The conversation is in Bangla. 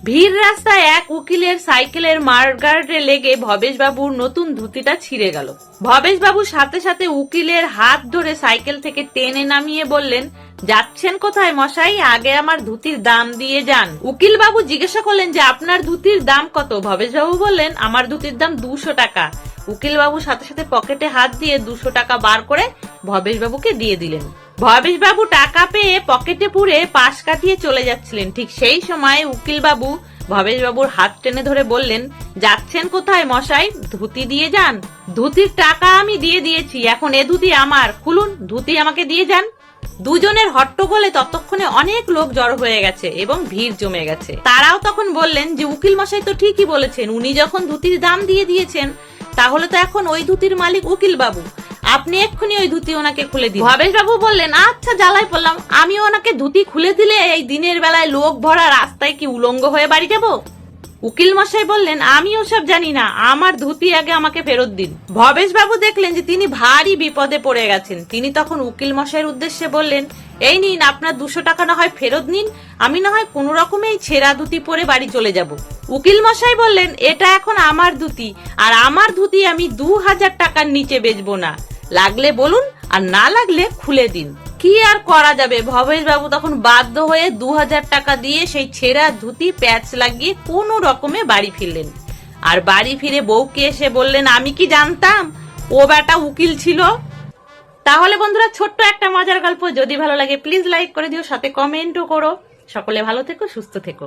ভিড় রাস্তায় এক উকিলের সাইকেলের মার্গার্ডে লেগে ভবেশ বাবুর নতুন ধুতিটা ছিঁড়ে গেল। ভবেশ বাবু সাথে সাথে উকিলের হাত ধরে সাইকেল থেকে টেনে নামিয়ে বললেন, যাচ্ছেন কোথায় মশাই, আগে আমার ধুতির দাম দিয়ে যান। উকিল বাবু জিজ্ঞাসা করলেন যে আপনার ধুতির দাম কত? ভবেশ বাবু বললেন, আমার ধুতির দাম 200 টাকা। উকিল বাবু সাথে সাথে পকেটে হাত দিয়ে 200 টাকা বার করে ভবেশ বাবুকে দিয়ে দিলেন। ভবেশ বাবু টাকা পেয়ে পকেটে পুরে পাশ কাটিয়ে চলে যাচ্ছিলেন। ঠিক সেই সময় উকিল বাবু ভবেশ বাবুর হাত টেনে ধরে বললেন, যাচ্ছেন কোথায় মশাই, ধুতি দিয়ে যান। ধুতির টাকা আমি দিয়ে দিয়েছি, এখন এ ধুতি আমার, খুলুন, ধুতি আমাকে দিয়ে যান। দুজনের হট্টগোলে ততক্ষণে অনেক লোক জড়ো হয়ে গেছে এবং ভিড় জমে গেছে। তারাও তখন বললেন যে উকিল মশাই তো ঠিকই বলেছেন, উনি যখন ধুতির দাম দিয়ে দিয়েছেন তাহলে তো এখন ওই ধুতির মালিক উকিল বাবু, আপনি এক্ষুনি ওই ধুতি ওনাকে খুলে দিন। ভবেশ বাবু বললেন, আচ্ছা জ্বালায় পড়লাম, আমি ওনাকে ধুতি খুলে দিলে এই দিনের বেলায় লোক ভরা রাস্তায় কি উলঙ্গ হয়ে বাড়ি যাব? উকিল মশাই বললেন, আমি ওসব জানি না, আমার ধুতি আগে আমাকে ফেরত দিন। ভবেশ বাবু দেখলেন যে তিনি ভারী বিপদে পড়ে গেছেন। তিনি তখন উকিল মশাইয়ের উদ্দেশ্যে বললেন, এই নিন, আপনার 200 টাকা না হয় ফেরত নিন, আমি না হয় কোন রকমে এই ছেঁড়া ধুতি পরে বাড়ি চলে যাব। উকিল মশাই বললেন, এটা এখন আমার ধুতি, আর আমার ধুতি আমি 2000 টাকার নিচে বেচবো না, লাগলে বলুন, আর না লাগলে খুলে দিন। কি আর করা যাবে, ভবেশ বাবু তখন বাধ্য হয়ে 2000 টাকা দিয়ে সেই ছেঁড়া ধুতি প্যাচ লাগিয়ে কোনো রকমে বাড়ি ফিরলেন। আর বাড়ি ফিরে বউকে এসে বললেন, আমি কি জানতাম ও বেটা উকিল ছিল। তাহলে বন্ধুরা, ছোট্ট একটা মজার গল্প, যদি ভালো লাগে প্লিজ লাইক করে দিও, সাথে কমেন্টও করো। সকলে ভালো থেকো, সুস্থ থেকো।